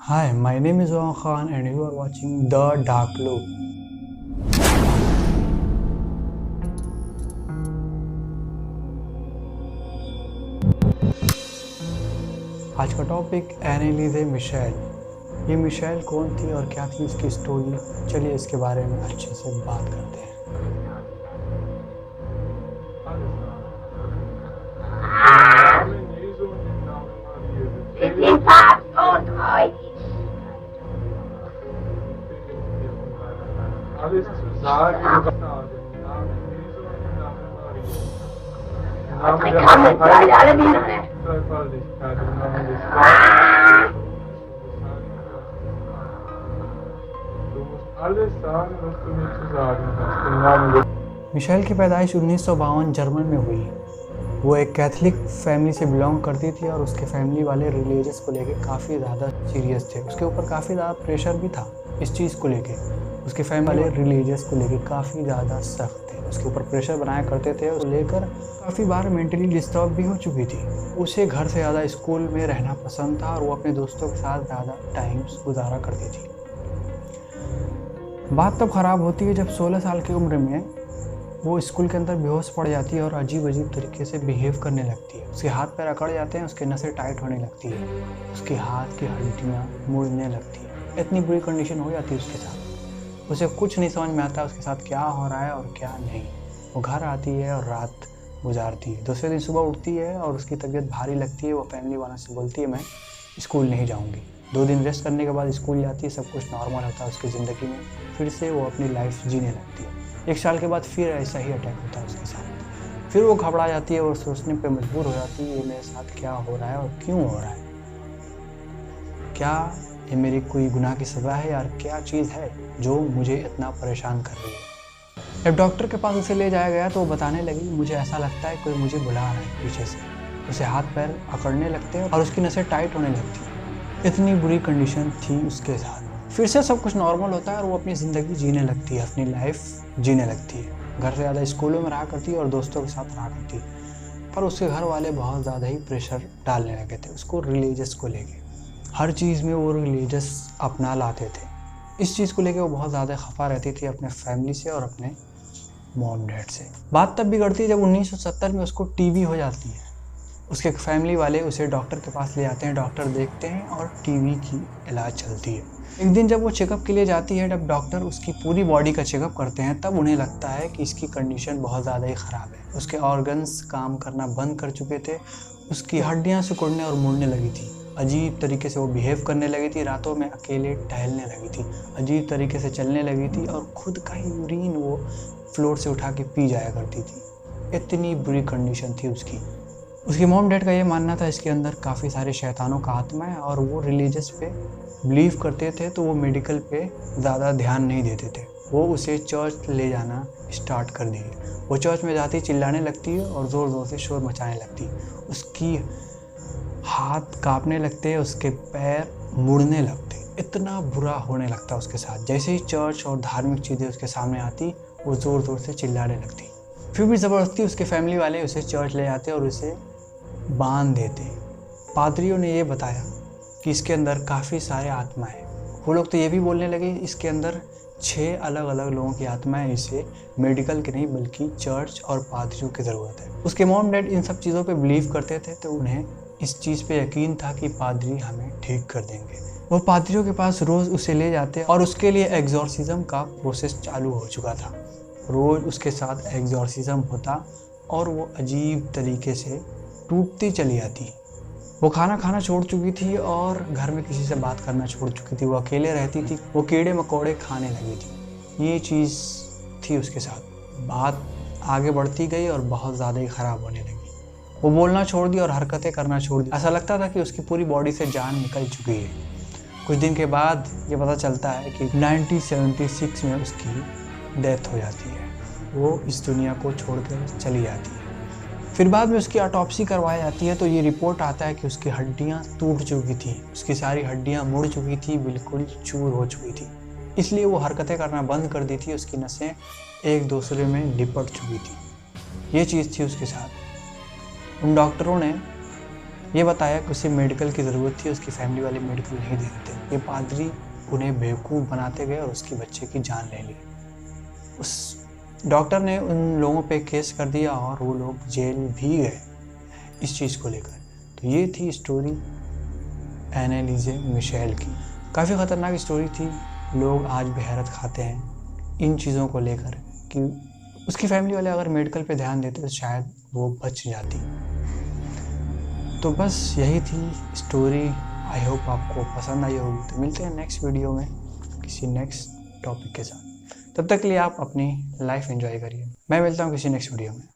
Hi, my name is Oman Khan and you are watching The Dark Loop. आज का topic एनेलिजे Michel. ये Michel कौन थी और क्या थी इसकी स्टोरी, चलिए इसके बारे में अच्छे से बात करते हैं। Alles zu sagen, मिशेल की पैदाइश 1952 जर्मन में हुई। वो एक कैथलिक फैमिली से बिलोंग करती थी और उसके फैमिली वाले रिलीजियस को लेके काफ़ी ज़्यादा सीरियस थे। उसके ऊपर काफ़ी ज़्यादा प्रेशर भी था इस चीज़ को लेके। उसके फैमिली वाले रिलीजियस को लेके काफ़ी ज़्यादा सख्त थे, उसके ऊपर प्रेशर बनाया करते थे। उसे लेकर काफ़ी बार मेंटली डिस्टर्ब भी हो चुकी थी। उसे घर से ज़्यादा स्कूल में रहना पसंद था और वो अपने दोस्तों के साथ ज़्यादा टाइम्स गुजारा करती थी। बात तब ख़राब होती है जब 16 साल की उम्र में वो स्कूल के अंदर बेहोश पड़ जाती है और अजीब अजीब तरीके से बिहेव करने लगती है। उसके हाथ पैर अकड़ जाते हैं, उसके नसें टाइट होने लगती है, उसके हाथ की हड्डियाँ मुड़ने लगती है। इतनी बुरी कंडीशन हो जाती है उसके साथ। उसे कुछ नहीं समझ में आता उसके साथ क्या हो रहा है और क्या नहीं। वो घर आती है और रात गुजारती है। दूसरे दिन सुबह उठती है और उसकी तबीयत भारी लगती है। वो फैमिली वालों से बोलती है मैं स्कूल नहीं जाऊँगी। 2 दिन रेस्ट करने के बाद स्कूल जाती है, सब कुछ नॉर्मल होता है उसकी ज़िंदगी में। फिर से वो अपनी लाइफ जीने लगती है। 1 साल के बाद फिर ऐसा ही अटैक होता है उसके साथ। फिर वो घबरा जाती है और सोचने पे मजबूर हो जाती है ये मेरे साथ क्या हो रहा है और क्यों हो रहा है। क्या ये मेरी कोई गुनाह की सज़ा है यार, क्या चीज़ है जो मुझे इतना परेशान कर रही है। जब डॉक्टर के पास उसे ले जाया गया तो वो बताने लगी मुझे ऐसा लगता है कोई मुझे बुला रहा है पीछे से। उसे हाथ पैर अकड़ने लगते हैं और उसकी नसें टाइट होने लगती हैं। इतनी बुरी कंडीशन थी उसके साथ। फिर से सब कुछ नॉर्मल होता है और वो अपनी ज़िंदगी जीने लगती है, अपनी लाइफ जीने लगती है। घर से ज़्यादा स्कूलों में रहा करती है और दोस्तों के साथ रहा करती है। पर उसके घर वाले बहुत ज़्यादा ही प्रेशर डालने लगे थे उसको रिलीजियस को लेके। हर चीज़ में वो रिलीजियस अपना लाते थे। इस चीज़ को लेके वो बहुत ज़्यादा खफा रहती थी अपने फैमिली से और अपने मॉम डैड से। बात तब बिगड़ती है जब 1970 में उसको टीबी हो जाती है। उसके फैमिली वाले उसे डॉक्टर के पास ले जाते हैं, डॉक्टर देखते हैं और टीबी की इलाज चलती है। एक दिन जब वो चेकअप के लिए जाती है, जब डॉक्टर उसकी पूरी बॉडी का चेकअप करते हैं, तब उन्हें लगता है कि इसकी कंडीशन बहुत ज़्यादा ही ख़राब है। उसके ऑर्गन्स काम करना बंद कर चुके थे, उसकी हड्डियाँ सिकुड़ने और मुड़ने लगी थी, अजीब तरीके से वो बिहेव करने लगी थी, रातों में अकेले टहलने लगी थी, अजीब तरीके से चलने लगी थी और खुद का ही यूरिन वो फ्लोर से उठा के पी जाया करती थी। इतनी बुरी कंडीशन थी उसकी। उसकी मॉम डैड का ये मानना था इसके अंदर काफ़ी सारे शैतानों का आत्मा है और वो रिलीजियस पे बिलीव करते थे, तो वो मेडिकल पे ज़्यादा ध्यान नहीं देते थे। वो उसे चर्च ले जाना स्टार्ट कर दिए। वो चर्च में जाती, चिल्लाने लगती है और ज़ोर ज़ोर से शोर मचाने लगती। उसकी हाथ कांपने लगते, उसके पैर मुड़ने लगते। इतना बुरा होने लगता उसके साथ। जैसे ही चर्च और धार्मिक चीज़ें उसके सामने आती, वो ज़ोर ज़ोर से चिल्लाने लगती। फिर भी ज़बरदस्ती उसके फैमिली वाले उसे चर्च ले जाते और उसे बांध देते। पादरियों ने ये बताया कि इसके अंदर काफ़ी सारे आत्मा हैं। वो लोग तो ये भी बोलने लगे इसके अंदर 6 अलग अलग लोगों की आत्माएं, इसे मेडिकल की नहीं बल्कि चर्च और पादरियों की ज़रूरत है। उसके मॉम डैड इन सब चीज़ों पे बिलीव करते थे, तो उन्हें इस चीज़ पे यकीन था कि पादरी हमें ठीक कर देंगे। वो पादरियों के पास रोज़ उसे ले जाते और उसके लिए एग्जॉर्सिज्म का प्रोसेस चालू हो चुका था। रोज़ उसके साथ एग्जॉर्सिज्म होता और वो अजीब तरीके से टूटती चली आती। वो खाना खाना छोड़ चुकी थी और घर में किसी से बात करना छोड़ चुकी थी। वो अकेले रहती थी, वो कीड़े मकोड़े खाने लगी थी। ये चीज़ थी उसके साथ। बात आगे बढ़ती गई और बहुत ज़्यादा ही ख़राब होने लगी। वो बोलना छोड़ दी और हरकतें करना छोड़ दी। ऐसा लगता था कि उसकी पूरी बॉडी से जान निकल चुकी है। कुछ दिन के बाद ये पता चलता है कि 1976 में उसकी डेथ हो जाती है। वो इस दुनिया को छोड़कर चली जाती है। फिर बाद में उसकी ऑटोप्सी करवाई जाती है, तो ये रिपोर्ट आता है कि उसकी हड्डियाँ टूट चुकी थी, उसकी सारी हड्डियाँ मुड़ चुकी थी, बिल्कुल चूर हो चुकी थी। इसलिए वो हरकतें करना बंद कर दी थी, उसकी नसें एक दूसरे में लिपट चुकी थी। ये चीज़ थी उसके साथ। उन डॉक्टरों ने ये बताया कि उसे मेडिकल की ज़रूरत थी, उसकी फैमिली वाले मेडिकल नहीं दे रहे थे। ये पादरी उन्हें बेवकूफ़ बनाते गए और उसके बच्चे की जान ले ली। उस डॉक्टर ने उन लोगों पे केस कर दिया और वो लोग जेल भी गए इस चीज़ को लेकर। तो ये थी स्टोरी एनालिजे मिशेल की। काफ़ी ख़तरनाक स्टोरी थी। लोग आज भी हैरत खाते हैं इन चीज़ों को लेकर कि उसकी फैमिली वाले अगर मेडिकल पे ध्यान देते तो शायद वो बच जाती। तो बस यही थी स्टोरी। आई होप आपको पसंद आई होगी। तो मिलते हैं नेक्स्ट वीडियो में किसी नेक्स्ट टॉपिक के साथ। तब तक के लिए आप अपनी लाइफ एंजॉय करिए। मैं मिलता हूँ किसी नेक्स्ट वीडियो में।